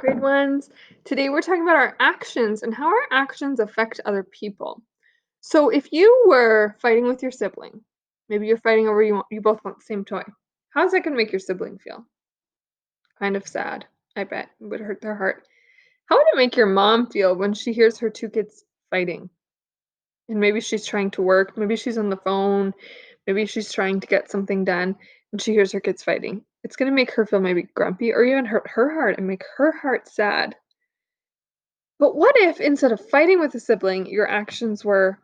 grade ones. Today we're talking about our actions and how our actions affect other people. So if you were fighting with your sibling, maybe you're fighting over you both want the same toy. How's that going to make your sibling feel? Kind of sad, I bet. It would hurt their heart. How would it make your mom feel when she hears her two kids fighting? And maybe she's trying to work, maybe she's on the phone, maybe she's trying to get something done and she hears her kids fighting. It's going to make her feel maybe grumpy or even hurt her heart and make her heart sad. But what if instead of fighting with a sibling, your actions were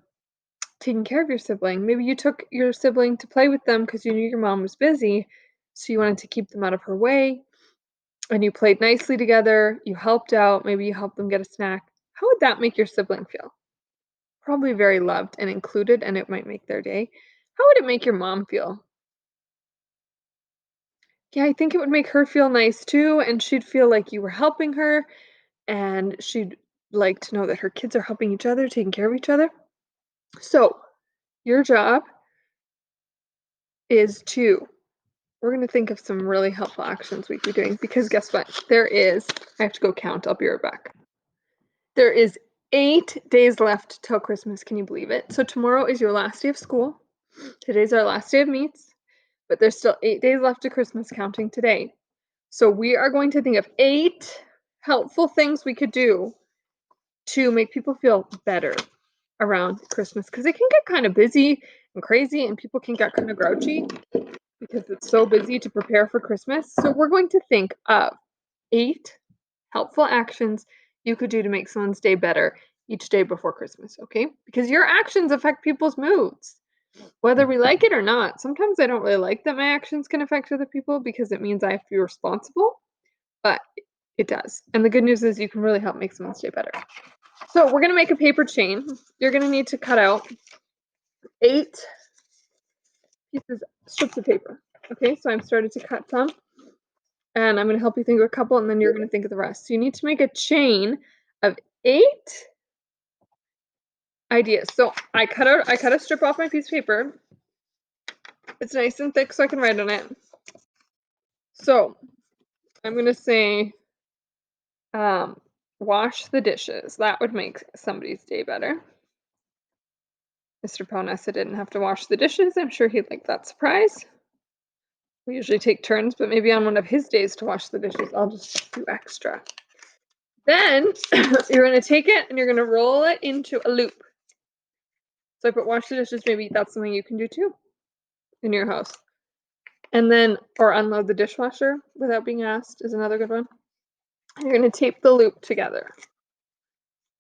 taking care of your sibling? Maybe you took your sibling to play with them because you knew your mom was busy, so you wanted to keep them out of her way, and you played nicely together, you helped out, maybe you helped them get a snack. How would that make your sibling feel? Probably very loved and included, and it might make their day. How would it make your mom feel? Yeah, I think it would make her feel nice too, and she'd feel like you were helping her, and she'd like to know that her kids are helping each other, taking care of each other. So, your job is to we're gonna think of some really helpful actions we could be doing because guess what? I have to go count, I'll be right back. There is 8 days left till Christmas, can you believe it? So tomorrow is your last day of school. Today's our last day of meets, but there's still 8 days left to Christmas counting today. So we are going to think of 8 helpful things we could do to make people feel better around Christmas because it can get kind of busy and crazy and people can get kind of grouchy because it's so busy to prepare for Christmas. So we're going to think of 8 helpful actions you could do to make someone's day better each day before Christmas, okay? Because your actions affect people's moods, whether we like it or not. Sometimes I don't really like that my actions can affect other people because it means I have to be responsible, but it does. And the good news is you can really help make someone's day better. So we're gonna make a paper chain. You're gonna need to cut out 8 strips of paper. Okay, so I'm starting to cut some. And I'm gonna help you think of a couple, and then you're gonna think of the rest. So you need to make a chain of 8 ideas. So I cut a strip off my piece of paper. It's nice and thick so I can write on it. So I'm gonna say, wash the dishes. That would make somebody's day better. Mr. Ponessa didn't have to wash the dishes. I'm sure he'd like that surprise. We usually take turns, but maybe on one of his days to wash the dishes, I'll just do extra. Then you're gonna take it and you're gonna roll it into a loop. So I put wash the dishes, maybe that's something you can do too in your house. And then, or unload the dishwasher without being asked is another good one. You're gonna tape the loop together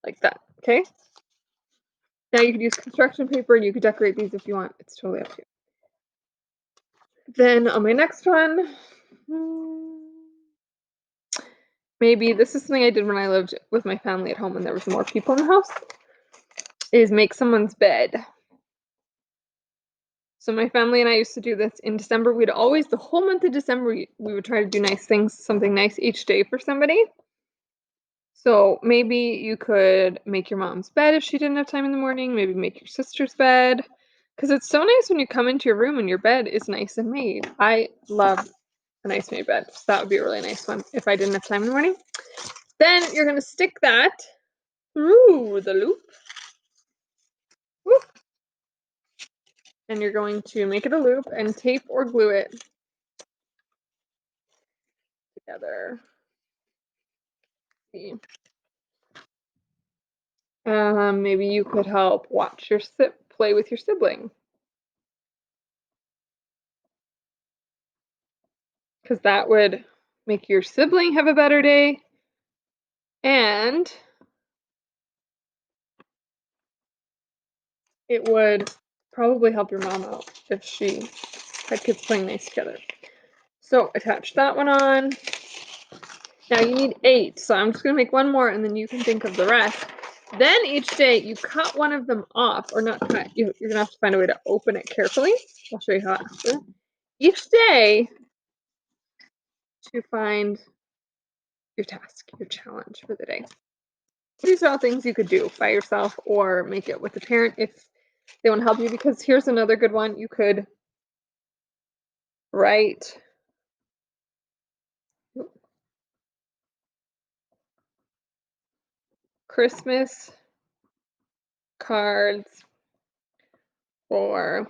like that, okay? Now you could use construction paper and you could decorate these if you want. It's totally up to you. Then on my next one, maybe this is something I did when I lived with my family at home and there was more people in the house, is make someone's bed. So my family and I used to do this in December. We'd always, the whole month of December, we would try to do nice things, something nice each day for somebody. So maybe you could make your mom's bed if she didn't have time in the morning. Maybe make your sister's bed. Because it's so nice when you come into your room and your bed is nice and made. I love a nice made bed. So that would be a really nice one if I didn't have time in the morning. Then you're going to stick that through the loop. Whoop. And you're going to make it a loop and tape or glue it together. See. Maybe you could help watch your play with your sibling. Because that would make your sibling have a better day. And it would probably help your mom out if she had kids playing nice together. So attach that one on. Now you need 8, so I'm just gonna make one more and then you can think of the rest. Then each day you cut one of them off, or not cut, you're gonna have to find a way to open it carefully. I'll show you how after. Each day to find your task, your challenge for the day. These are all things you could do by yourself or make it with a parent if they want to help you, because here's another good one. You could write Christmas cards for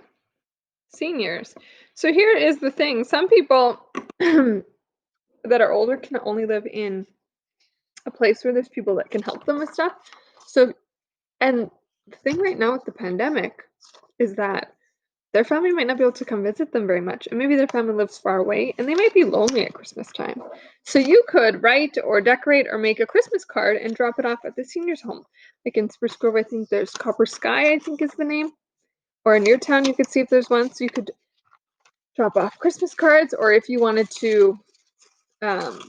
seniors. So here is the thing. Some people that are older can only live in a place where there's people that can help them with stuff. So and the thing right now with the pandemic is that their family might not be able to come visit them very much, and maybe their family lives far away, and they might be lonely at Christmas time. So you could write or decorate or make a Christmas card and drop it off at the seniors' home. Like in Spruce Grove, I think there's Copper Sky, I think is the name. Or in your town, you could see if there's one. So you could drop off Christmas cards, or if you wanted to, um,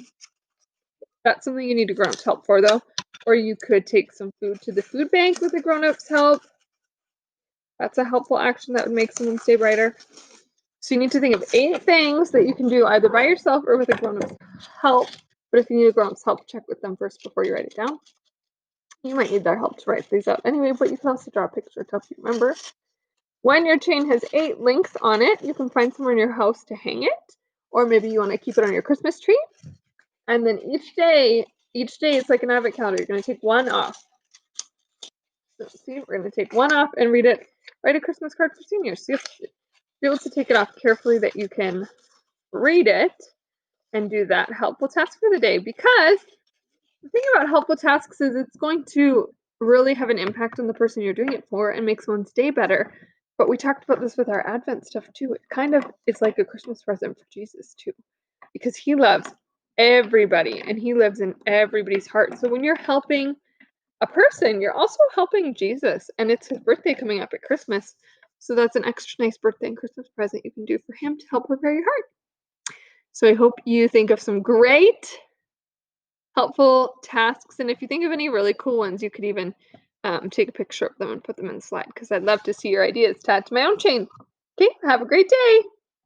that's something you need a grown-up's help for, though. Or you could take some food to the food bank with a grown-up's help. That's a helpful action that would make someone stay brighter. So you need to think of 8 things that you can do either by yourself or with a grown-up's help. But if you need a grown-up's help, check with them first before you write it down. You might need their help to write these out anyway, but you can also draw a picture to help you remember. When your chain has 8 links on it, you can find somewhere in your house to hang it, or maybe you want to keep it on your Christmas tree. And then each day it's like an advent calendar. You're going to take one off. So see, we're going to take one off and read it. Write a Christmas card for seniors. So you have to be able to take it off carefully that you can read it and do that helpful task for the day. Because the thing about helpful tasks is it's going to really have an impact on the person you're doing it for and make someone's day better. But we talked about this with our Advent stuff too. It kind of is like a Christmas present for Jesus too, because he loves everybody and he lives in everybody's heart. So when you're helping a person, you're also helping Jesus, and it's his birthday coming up at Christmas. So that's an extra nice birthday and Christmas present you can do for him to help prepare your heart. So I hope you think of some great helpful tasks, and if you think of any really cool ones, you could even take a picture of them and put them in the slide because I'd love to see your ideas to add to my own chain. Okay, have a great day.